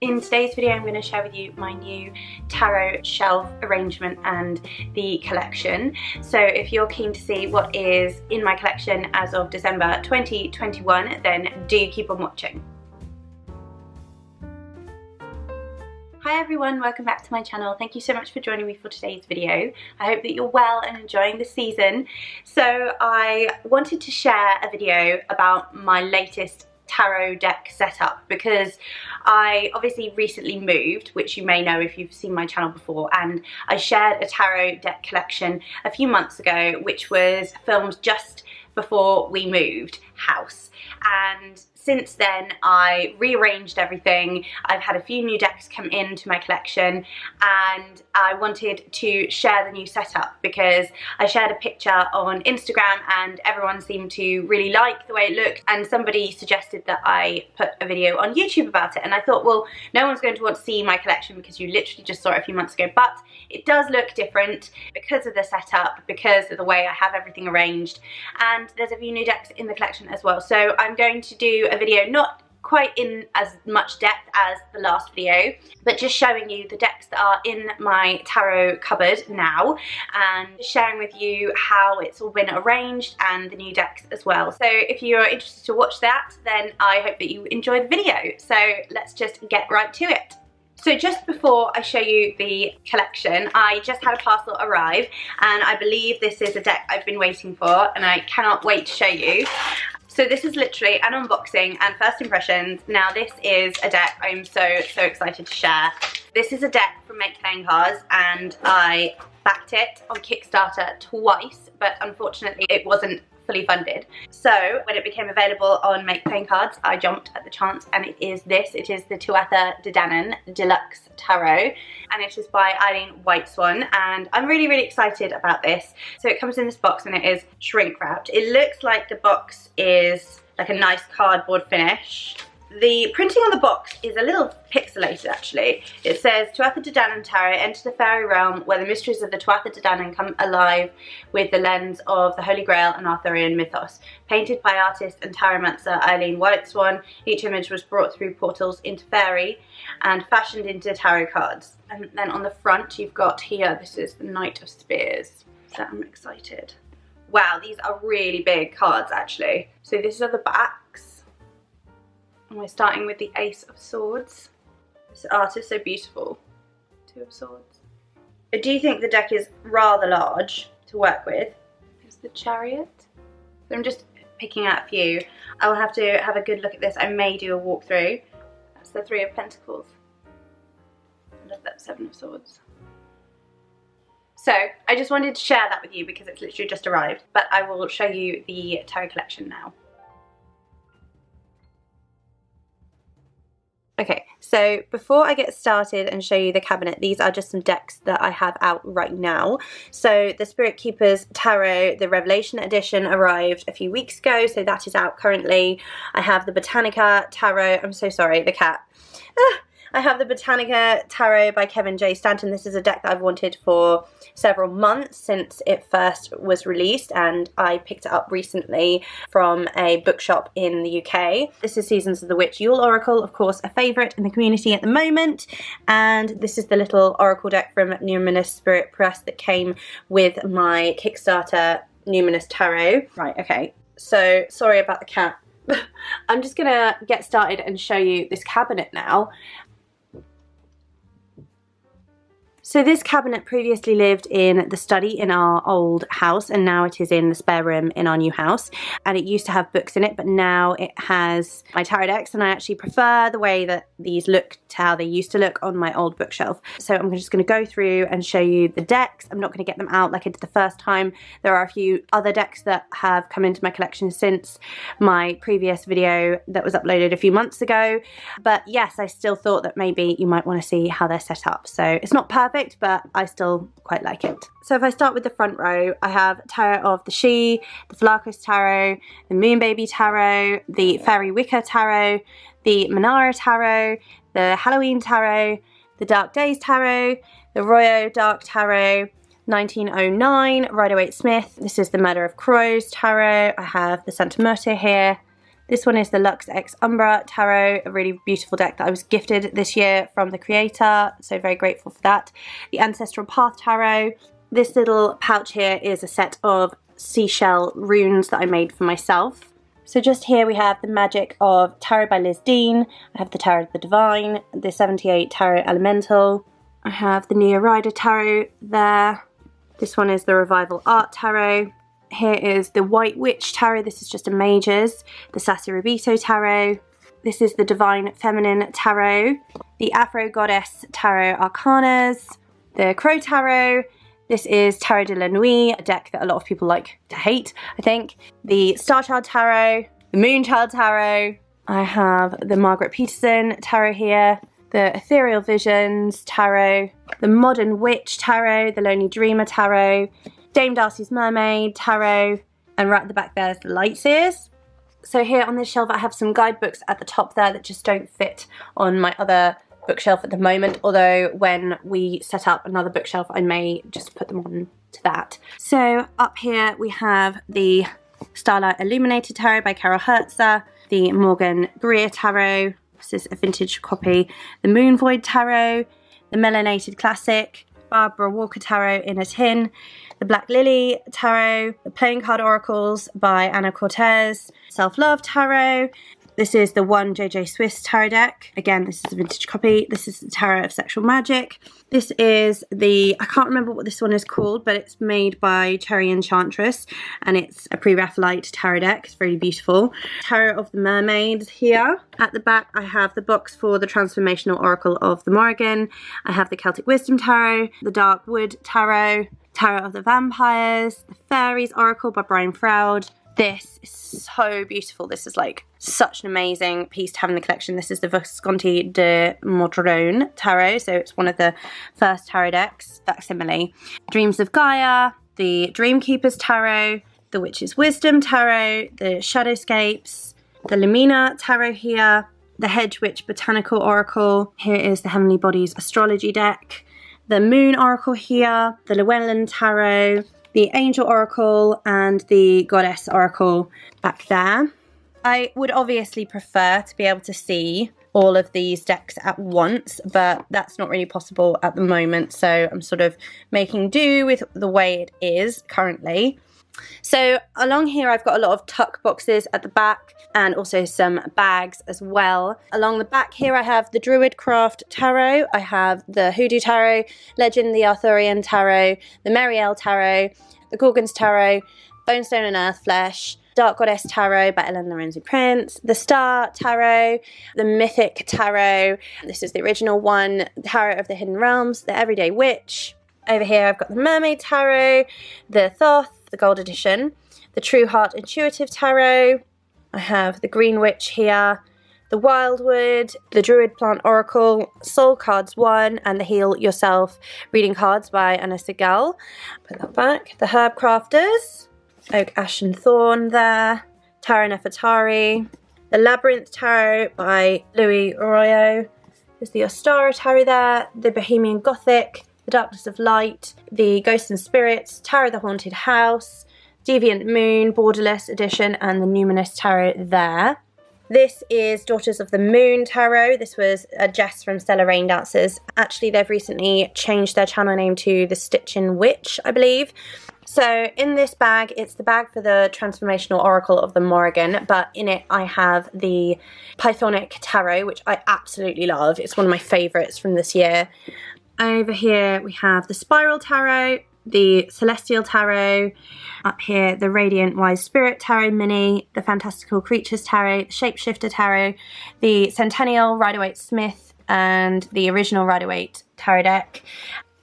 In today's video I'm going to share with you my new tarot shelf arrangement and the collection. So if you're keen to see what is in my collection as of December 2021, then do keep on watching. Hi everyone, welcome back to my channel. Thank you so much for joining me for today's video. I hope that you're well and enjoying the season. So I wanted to share a video about my latest tarot deck setup because I obviously recently moved, which you may know if you've seen my channel before, and I shared a tarot deck collection a few months ago which was filmed just before we moved house, and since then I rearranged everything. I've had a few new decks come into my collection and I wanted to share the new setup because I shared a picture on Instagram and everyone seemed to really like the way it looked, and somebody suggested that I put a video on YouTube about it, and I thought, well, no one's going to want to see my collection because you literally just saw it a few months ago, but it does look different because of the setup, because of the way I have everything arranged, and there's a few new decks in the collection as well. So I'm going to do a video not quite in as much depth as the last video, but just showing you the decks that are in my tarot cupboard now and sharing with you how it's all been arranged and the new decks as well. So if you're interested to watch that, then I hope that you enjoy the video. So let's just get right to it. So just before I show you the collection, I just had a parcel arrive and I believe this is a deck I've been waiting for and I cannot wait to show you. So this is literally an unboxing and first impressions. Now this is a deck I'm so excited to share. This is a deck from Make Playing Cards and I backed it on Kickstarter twice, but unfortunately it wasn't fully funded. So when it became available on Make Playing Cards, I jumped at the chance, and it is this. It is the Tuatha Deluxe Tarot, and it is by Eileen Whiteswan, and I'm really excited about this. So it comes in this box and it is shrink wrapped. It looks like the box is like a nice cardboard finish. The printing on the box is a little pixelated actually. It says, Tuatha Tarot, enter the fairy realm where the mysteries of the Tuatha come alive with the lens of the Holy Grail and Arthurian mythos. Painted by artist and taromancer Eileen Whiteswan, each image was brought through portals into fairy and fashioned into tarot cards. And then on the front you've got here, this is the Knight of Spears. So I'm excited. Wow, these are really big cards actually. So these are the backs. And we're starting with the Ace of Swords. This art is so beautiful. Two of Swords. I do think the deck is rather large to work with. Here's the Chariot. So I'm just picking out a few. I will have to have a good look at this. I may do a walkthrough. That's the Three of Pentacles. I love that Seven of Swords. So I just wanted to share that with you because it's literally just arrived. But I will show you the tarot collection now. Okay, so before I get started and show you the cabinet, these are just some decks that I have out right now. So the Spirit Keepers Tarot, the Revelation edition, arrived a few weeks ago, so that is out currently. I have the Botanica Tarot, I'm so sorry, the cat. I have the Botanica Tarot by Kevin J. Stanton. This is a deck that I've wanted for several months since it first was released, and I picked it up recently from a bookshop in the UK. This is Seasons of the Witch Yule Oracle, of course a favourite in the community at the moment, and this is the little oracle deck from Numinous Spirit Press that came with my Kickstarter Numinous Tarot. Right, okay, so sorry about the cat. I'm just gonna get started and show you this cabinet now. So this cabinet previously lived in the study in our old house, and now it is in the spare room in our new house, and it used to have books in it, but now it has my tarot decks, and I actually prefer the way that these look to how they used to look on my old bookshelf. So I'm just going to go through and show you the decks. I'm not going to get them out like I did the first time. There are a few other decks that have come into my collection since my previous video that was uploaded a few months ago, but yes, I still thought that maybe you might want to see how they're set up. So it's not perfect, but I still quite like it. So if I start with the front row, I have Tarot of the She, the Phylakos Tarot, the Moon Baby Tarot, the Fairy Wicca Tarot, the Manara Tarot, the Halloween Tarot, the Dark Days Tarot, the Royo Dark Tarot, 1909, Rider-Waite Smith. This is the Murder of Crows Tarot. I have the Santa Muerte here, This one is the Lux X Umbra Tarot, a really beautiful deck that I was gifted this year from the creator, so very grateful for that. The Ancestral Path Tarot. This little pouch here is a set of seashell runes that I made for myself. So just here we have the Magic of Tarot by Liz Dean. I have the Tarot of the Divine, the 78 Tarot Elemental. I have the Neo Rider Tarot there. This one is the Revival Art Tarot. Here is the White Witch Tarot. This is just a Mage's. The Sassy Rubito Tarot. This is the Divine Feminine Tarot. The Afro Goddess Tarot Arcanas. The Crow Tarot. This is Tarot de la Nuit, a deck that a lot of people like to hate, I think. The Star Child Tarot, the Moon Child Tarot. I have the Margaret Peterson Tarot here, the Ethereal Visions Tarot, the Modern Witch Tarot, the Lonely Dreamer Tarot, Dame Darcy's Mermaid Tarot, and right at the back there's the Lightseers. So here on this shelf I have some guidebooks at the top there that just don't fit on my other bookshelf at the moment, although when we set up another bookshelf I may just put them on to that. So up here we have the Starlight Illuminated Tarot by Carol Hertzer, the Morgan Greer Tarot, this is a vintage copy, the Moon Void Tarot, the Melanated Classic, Barbara Walker Tarot in a tin, the Black Lily Tarot, the Playing Card Oracles by Anna Cortez, Self-Love Tarot. This is the one JJ Swiss tarot deck. Again, this is a vintage copy. This is the Tarot of Sexual Magic. This is the, I can't remember what this one is called, but it's made by Cherry Enchantress, and it's a pre-Raphaelite tarot deck. It's really beautiful. Tarot of the Mermaids here. At the back, I have the box for the Transformational Oracle of the Morrigan. I have the Celtic Wisdom Tarot, the Dark Wood Tarot, Tarot of the Vampires, the Fairies Oracle by Brian Froud. This is so beautiful. This is like such an amazing piece to have in the collection. This is the Visconti de Modrone Tarot, so it's one of the first tarot decks, facsimile. Dreams of Gaia, the Dreamkeepers Tarot, the Witch's Wisdom Tarot, the Shadowscapes, the Lumina Tarot here, the Hedge Witch Botanical Oracle. Here is the Heavenly Bodies Astrology deck, the Moon Oracle here, the Llewellyn Tarot, the Angel Oracle, and the Goddess Oracle back there. I would obviously prefer to be able to see all of these decks at once, but that's not really possible at the moment, so I'm sort of making do with the way it is currently. So along here I've got a lot of tuck boxes at the back and also some bags as well. Along the back here I have the Druidcraft Tarot, I have the Hoodoo Tarot, Legend the Arthurian Tarot, the Meriel Tarot, the Gorgon's Tarot, Bonestone and Earthflesh, Dark Goddess Tarot by Ellen Lorenzi Prince, the Star Tarot, the Mythic Tarot, this is the original one, Tarot of the Hidden Realms, the Everyday Witch. Over here I've got the Mermaid Tarot, the Thoth, the Gold Edition, the True Heart Intuitive Tarot. I have the Green Witch here, the Wildwood, the Druid Plant Oracle, Soul Cards 1, and the Heal Yourself Reading Cards by Anna Segal. Put that back. The Herb Crafters, Oak, Ash and Thorn there, Tarot Nefertari, the Labyrinth Tarot by Louis Arroyo. There's the Ostara Tarot there, the Bohemian Gothic, the Darkness of Light, the Ghosts and Spirits, Tarot of the Haunted House, Deviant Moon, Borderless Edition, and the Numinous Tarot there. This is Daughters of the Moon Tarot. This was a Jess from Stellar Rain Dancers. Actually, they've recently changed their channel name to the Stitchin' Witch, I believe. So in this bag, it's the bag for the Transformational Oracle of the Morrigan, but in it I have the Pythonic Tarot, which I absolutely love. It's one of my favourites from this year. Over here we have the Spiral Tarot, the Celestial Tarot, up here the Radiant Wise Spirit Tarot Mini, the Fantastical Creatures Tarot, the Shapeshifter Tarot, the Centennial Rider-Waite-Smith, and the original Rider-Waite Tarot deck.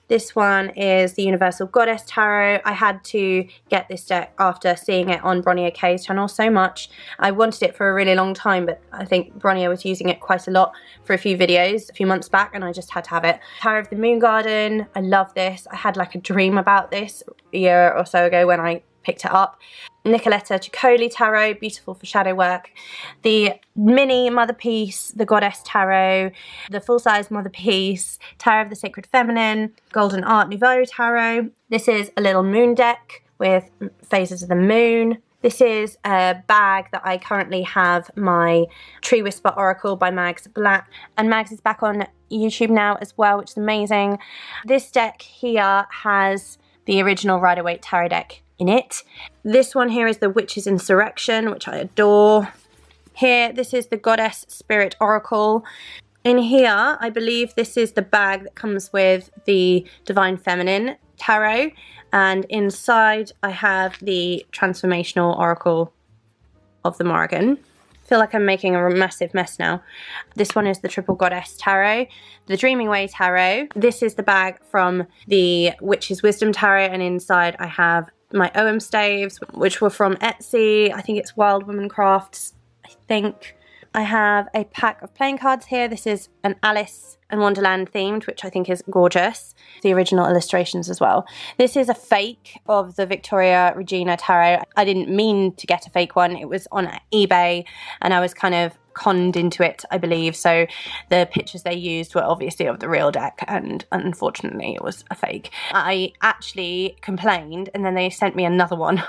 This one is the Universal Goddess Tarot. I had to get this deck after seeing it on Bronnier K's channel so much. I wanted it for a really long time, but I think Bronnier was using it quite a lot for a few videos a few months back, and I just had to have it. Tarot of the Moon Garden. I love this. I had like a dream about this a year or so ago when I picked it up. Nicoletta Ciccoli Tarot, beautiful for shadow work. The mini Mother Piece, the Goddess Tarot, the full-size Mother Piece, Tarot of the Sacred Feminine, Golden Art Nouveau Tarot. This is a little moon deck with phases of the moon. This is a bag that I currently have my Tree Whisper Oracle by Mags Black, and Mags is back on YouTube now as well, which is amazing. This deck here has the original Rider-Waite Tarot deck in it. This one here is the Witch's Insurrection, which I adore. Here, this is the Goddess Spirit Oracle. In here, I believe this is the bag that comes with the Divine Feminine Tarot, and inside I have the Transformational Oracle of the Morrigan. I feel like I'm making a massive mess now. This one is the Triple Goddess Tarot, the Dreaming Way Tarot. This is the bag from the Witch's Wisdom Tarot, and inside I have my OM staves, which were from Etsy. I think it's Wild Woman Crafts, I think. I have a pack of playing cards here. This is an Alice and Wonderland themed, which I think is gorgeous. The original illustrations as well. This is a fake of the Victoria Regina Tarot. I didn't mean to get a fake one. It was on eBay and I was kind of conned into it, I believe. So the pictures they used were obviously of the real deck, and unfortunately it was a fake. I actually complained and then they sent me another one.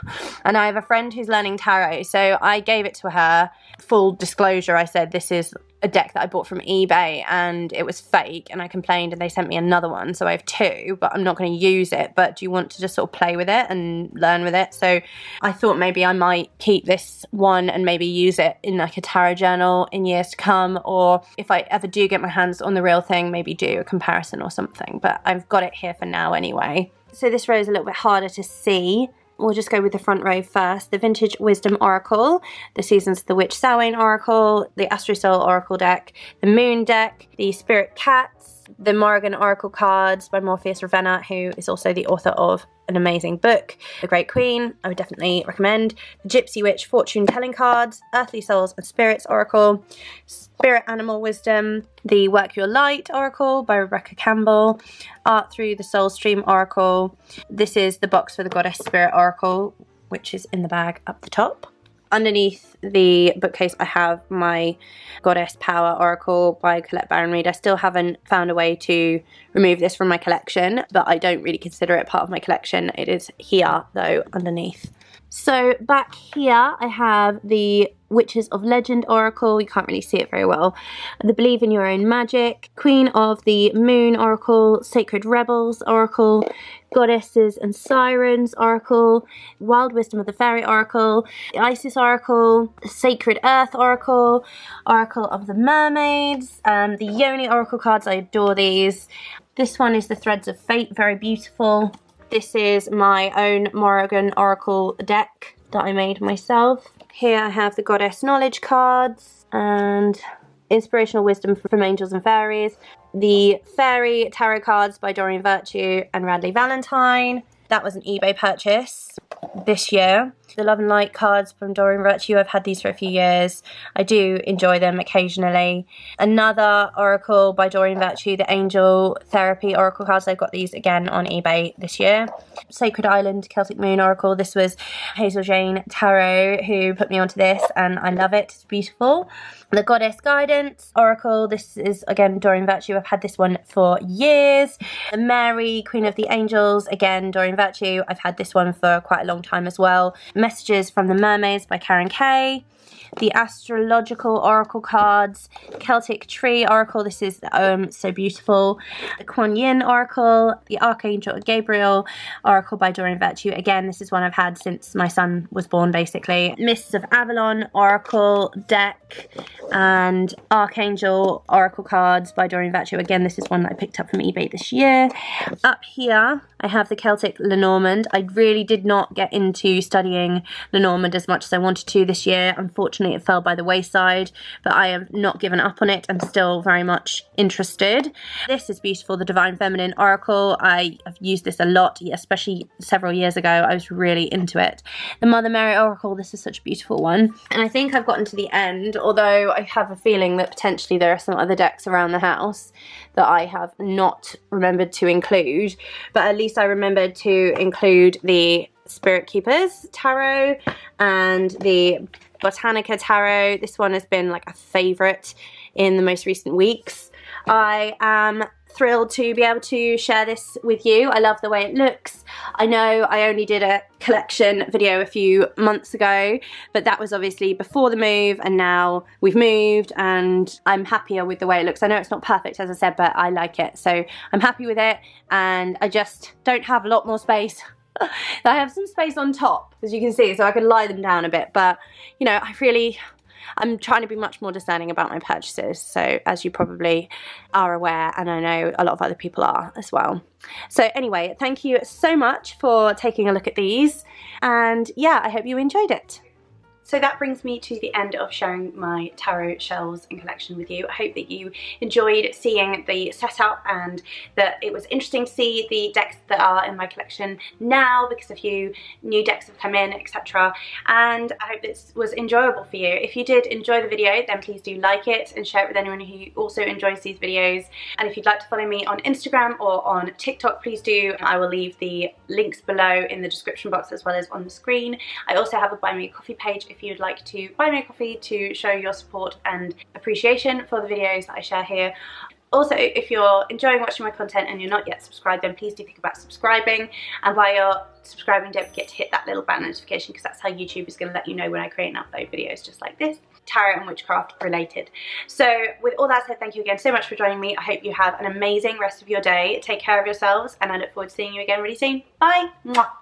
And I have a friend who's learning tarot, so I gave it to her. Full disclosure, I said this is a deck that I bought from eBay and it was fake, and I complained and they sent me another one. So I have two, but I'm not going to use it. But do you want to just sort of play with it and learn with it? So I thought maybe I might keep this one and maybe use it in like a tarot journal in years to come, or if I ever do get my hands on the real thing, maybe do a comparison or something. But I've got it here for now anyway. So this row is a little bit harder to see. We'll just go with the front row first. The Vintage Wisdom Oracle, the Seasons of the Witch Samhain Oracle, the Astro Soul Oracle deck, the Moon deck, the Spirit Cats, the Morrigan Oracle cards by Morpheus Ravenna, who is also the author of an amazing book, The Great Queen, I would definitely recommend. The Gypsy Witch Fortune Telling cards, Earthly Souls and Spirits Oracle, Spirit Animal Wisdom, the Work Your Light Oracle by Rebecca Campbell, Art Through the Soul Stream Oracle. This is the box for the Goddess Spirit Oracle, which is in the bag up the top. Underneath the bookcase I have my Goddess Power Oracle by Colette Baron Reid. I still haven't found a way to remove this from my collection, but I don't really consider it part of my collection. It is here though, underneath. So back here I have the Witches of Legend Oracle. You can't really see it very well. The Believe in Your Own Magic, Queen of the Moon Oracle, Sacred Rebels Oracle, Goddesses and Sirens Oracle, Wild Wisdom of the Fairy Oracle, the Isis Oracle, the Sacred Earth Oracle, Oracle of the Mermaids, the Yoni Oracle cards. I adore these. This one is the Threads of Fate, very beautiful. This is my own Morrigan Oracle deck that I made myself. Here I have the Goddess Knowledge cards and Inspirational Wisdom from Angels and Fairies. The Fairy Tarot cards by Doreen Virtue and Radley Valentine. That was an eBay purchase this year. The Love and Light cards from Doreen Virtue. I've had these for a few years. I do enjoy them occasionally. Another Oracle by Doreen Virtue, the Angel Therapy Oracle cards. I got these again on eBay this year. Sacred Island Celtic Moon Oracle. This was Hazel Jane Tarot who put me onto this, and I love it. It's beautiful. The Goddess Guidance Oracle. This is again Doreen Virtue. I've had this one for years. The Mary Queen of the Angels. Again Doreen Virtue. I've had this one for quite a long time as well. Messages from the Mermaids by Karen Kay. The Astrological Oracle cards, Celtic Tree Oracle. This is so beautiful. The Kuan Yin Oracle, the Archangel Gabriel Oracle by Doreen Virtue. Again, this is one I've had since my son was born, basically. Mists of Avalon Oracle deck and Archangel Oracle cards by Doreen Virtue. Again, this is one that I picked up from eBay this year. Up here, I have the Celtic Lenormand. I really did not get into studying Lenormand as much as I wanted to this year. Unfortunately, it fell by the wayside, but I have not given up on it. I'm still very much interested. This is beautiful, the Divine Feminine Oracle. I have used this a lot, especially several years ago. I was really into it. The Mother Mary Oracle, this is such a beautiful one. And I think I've gotten to the end, although I have a feeling that potentially there are some other decks around the house that I have not remembered to include, but at least I remembered to include the Spirit Keepers Tarot and the Botanica Tarot. This one has been like a favourite in the most recent weeks. I am thrilled to be able to share this with you. I love the way it looks. I know I only did a collection video a few months ago, but that was obviously before the move, and now we've moved and I'm happier with the way it looks. I know it's not perfect, as I said, but I like it, so I'm happy with it, and I just don't have a lot more space. I have some space on top, as you can see, so I can lie them down a bit, but you know, I'm trying to be much more discerning about my purchases, so as you probably are aware, and I know a lot of other people are as well. So anyway, thank you so much for taking a look at these, and yeah, I hope you enjoyed it. So that brings me to the end of sharing my tarot shelves and collection with you. I hope that you enjoyed seeing the setup and that it was interesting to see the decks that are in my collection now, because a few new decks have come in, etc. And I hope this was enjoyable for you. If you did enjoy the video, then please do like it and share it with anyone who also enjoys these videos. And if you'd like to follow me on Instagram or on TikTok, please do. I will leave the links below in the description box as well as on the screen. I also have a Buy Me a Coffee page if you'd like to buy me a coffee to show your support and appreciation for the videos that I share here. Also, if you're enjoying watching my content and you're not yet subscribed, then please do think about subscribing, and while you're subscribing, don't forget to hit that little bell notification, because that's how YouTube is going to let you know when I create and upload videos just like this, tarot and witchcraft related. So with all that said, thank you again so much for joining me. I hope you have an amazing rest of your day. Take care of yourselves, and I look forward to seeing you again really soon. Bye! Mwah.